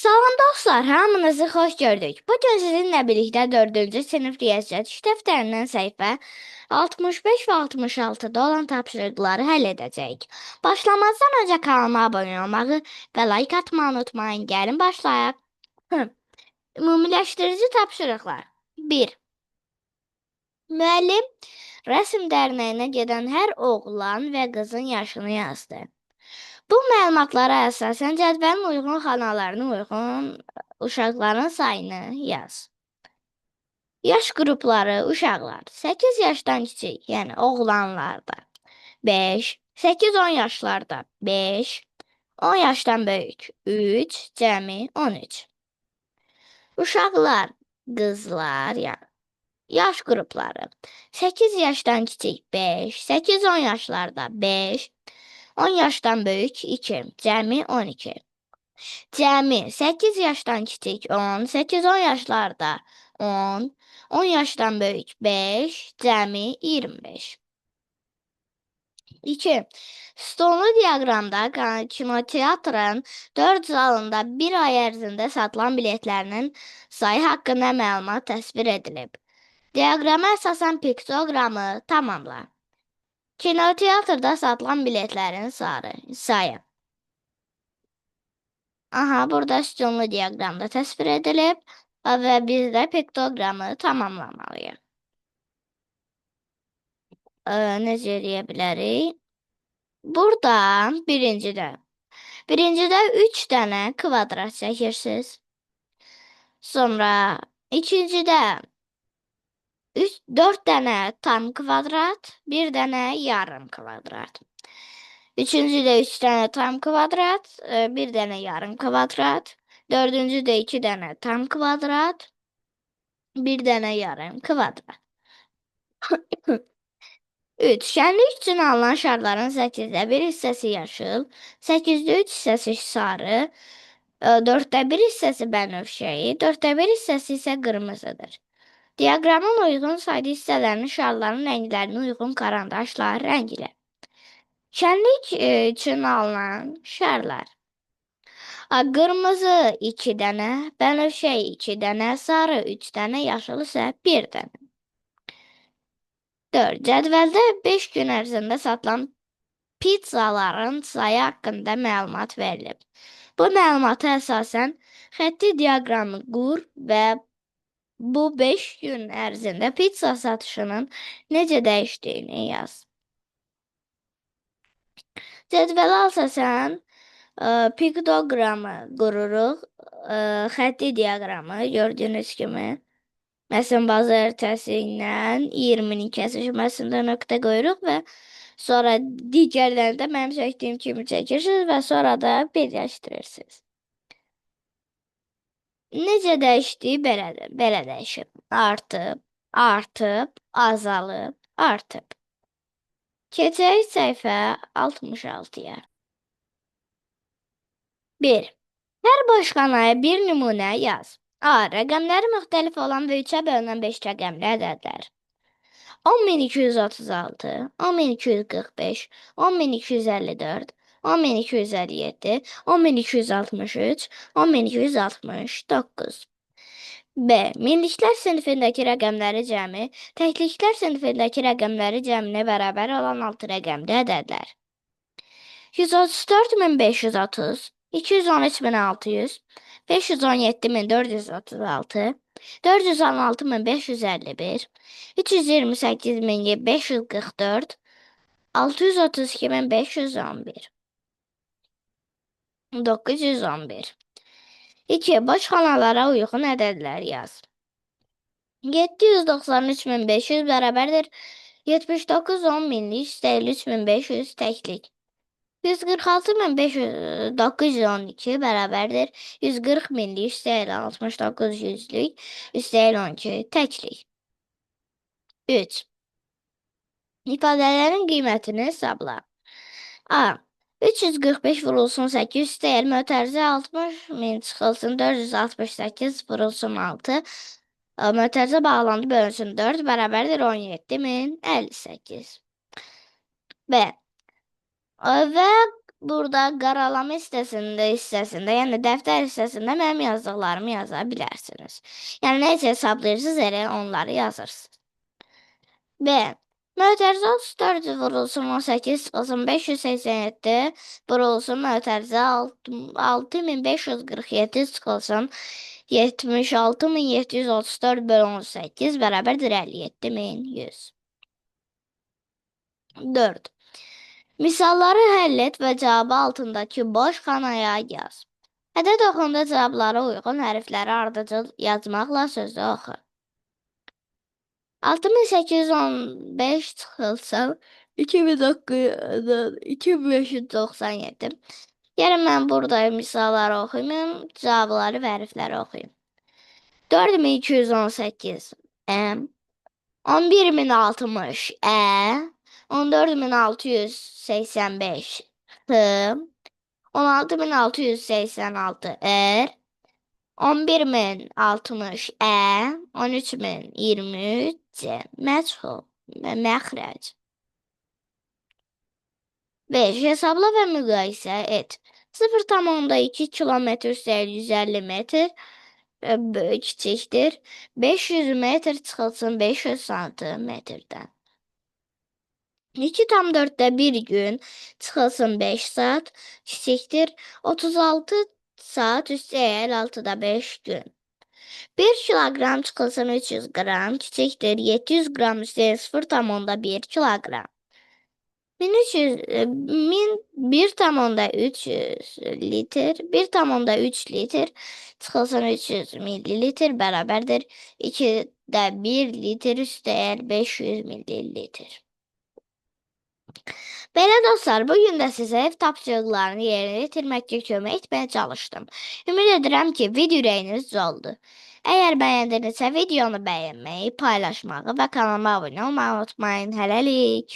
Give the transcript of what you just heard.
Salam dostlar, hamınızı xoş gördük. Bugün sizinlə birlikdə 4-cü sinif riyaziyyat iş dəftərindən səhifə 65 və 66-da olan tapşırıqları həll edəcəyik. Başlamazdan öncə kanalıma abunə olmağı və like atmağı unutmayın. Gəlin başlayaq. Ümumiləşdirici tapşırıqlar. 1. Müəllim rəsm dərnəyinə gedən hər oğlan və qızın yaşını yazdı. Bu məlumatlara əsasən cədvəlin uyğun xanalarına uyğun uşaqların sayını yaz. Yaş qrupları uşaqlar 8 yaşdan kiçik, yəni oğlanlarda 5, 8-10 yaşlarda 5, 10 yaşdan böyük 3, cəmi 13. Uşaqlar, qızlar, yəni yaş qrupları 8 yaşdan kiçik 5, 8-10 yaşlarda 5, 10 yaşdan böyük 2, cəmi 12. Cəmi 8 yaşdan kiçik 10, 8-10 yaşlarda 10, 10 yaşdan böyük 5, cəmi 25. 2. Stollu diaqramda kinoteatrın 4 zalında bir ay ərzində satılan biletlərinin sayı haqqında məlumat təsvir edilib. Diaqrama əsasən piktoqramı tamamla. Kinoteatrda satılan biletlərin sayı. Aha, burada sütunlu diaqramda təsvir edilib və biz də piktoqramı tamamlamalıyıq. Necə eləyə bilərik? Burada birincidə 3 dənə kvadrat çəkirsiniz. Sonra ikincidə 4 dənə tam kvadrat, 1 dənə yarım kvadrat. Üçüncüdə 3 dənə tam kvadrat, 1 dənə yarım kvadrat. Dördüncüdə 2 dənə tam kvadrat, 1 dənə yarım kvadrat. 3. Şənlik üçün alınan şarların 8də 1 hissəsi yaşıl, 8də 3 hissəsi sarı, 4də 1 hissəsi bənövşəyi, 4də 1 hissəsi isə qırmızıdır. Diaqramın uyğun sayda hissələrini şarların rənglərinə uyğun karandaşla rənglə. Şənlik üçün alınan şərlər. Qırmızı 2 dənə, bənövşəyi 2 dənə, sarı 3 dənə, yaşıl isə 1 dənə. 4. Cədvəldə 5 gün ərzində satılan pizzaların sayı haqqında məlumat verilib. Bu məlumata əsasən xətti diaqramı qur və bu 5 gün ərzində pizza satışının necə dəyişdiyini yaz. Cədvələ əsasən piktoqramı qururuq, xətti diaqramı gördüyünüz kimi. Məsələn, bazı əritəsi ilə 20-nin kəsişməsində nöqtə qoyuruq və sonra digərlərini də mənim çəkdiyim kimi çəkirsiniz və sonra da birləşdirirsiniz. Necə dəyişdiyi belədir, belə dəyişir. Artıb, artıb, azalıb, artıb. Keçək səhifə 66-ya. 1. Hər boş xanaya bir nümunə yaz. A. Rəqəmləri müxtəlif olan və 3-ə bölünən 5 rəqəmli ədədlər. 10.236, 10.245, 10.254, 10.257, 10.263, 10.269. B. Minliklər sinifindəki rəqəmləri cəmi, təkliklər sinifindəki rəqəmləri cəminə bərabər olan 6 rəqəmli ədədlər. 134.530, 213.600, 517.436, 416.551, 328.544, 632.511. 911. 2. Boş xanalara uyğun ədədlər yaz. 793.500 bərabərdir 79.10 minlik üstə 53.500 təklik. 146.912 bərabərdir 140 minlik üstə 69 yüzlük üstə 12 təklik. 3. İfadələrin qiymətini hesabla. A. 345 vurulsun 8 üstə mötərizə 60.000 çıxılsın 468 vurulsun 6. Mötərizə bağlandı bölünsün 4 bərabərdir 17.058. B. Və burada qaralama hissəsində, yəni dəftər hissəsində mənim yazdıqlarımı yaza bilərsiniz. Yəni necə hesablayırsınız, elə onları yazırsınız. B. Mötərizə 34 vurulsun 18 çıxılsın 587 vurulsun mötərizə 6547 çıxılsın 76734 bölü 18 bərabərdir 57100. 4. Misalları həll et və cavabı altındakı boş xanaya yaz. Ədəd oxunda cavablara uyğun hərfləri ardıcıl yazmaqla sözü oxu. 6815 çıxılsın 2597. Yəni mən burada misalları oxuyum, cavabları və hərfləri oxuyum. 4218 11060 14685 16686 11060 13023 məchul və məxrəc. 5. Hesabla və müqayisə et. 0,2 kilometr üstəgəl 150 metr kiçikdir. 500 metr çıxılsın 500 santimetrdən. 2,4'də bir gün çıxılsın 5 saat kiçikdir. 36 saat üstəgəl 6'da 5 gün. 1 kilogram çıxılsın 300 qram kiçikdir. 700 qram üstəgəl 0,1 kilogram. 1,3 litr 1,3 litr çıxılsın 300 millilitr bərabərdir 2'də 1 litr üstəgəl 500 millilitr. Belə dostlar, bugün də sizə ev tapşırıqlarını yerinə yetirməkdə kömək etməyə çalışdım. Ümid edirəm ki, video ürəyiniz oldu. Əgər bəyəndinizsə videonu bəyənməyi, paylaşmağı və kanalıma abunə olmağı unutmayın. Hələlik.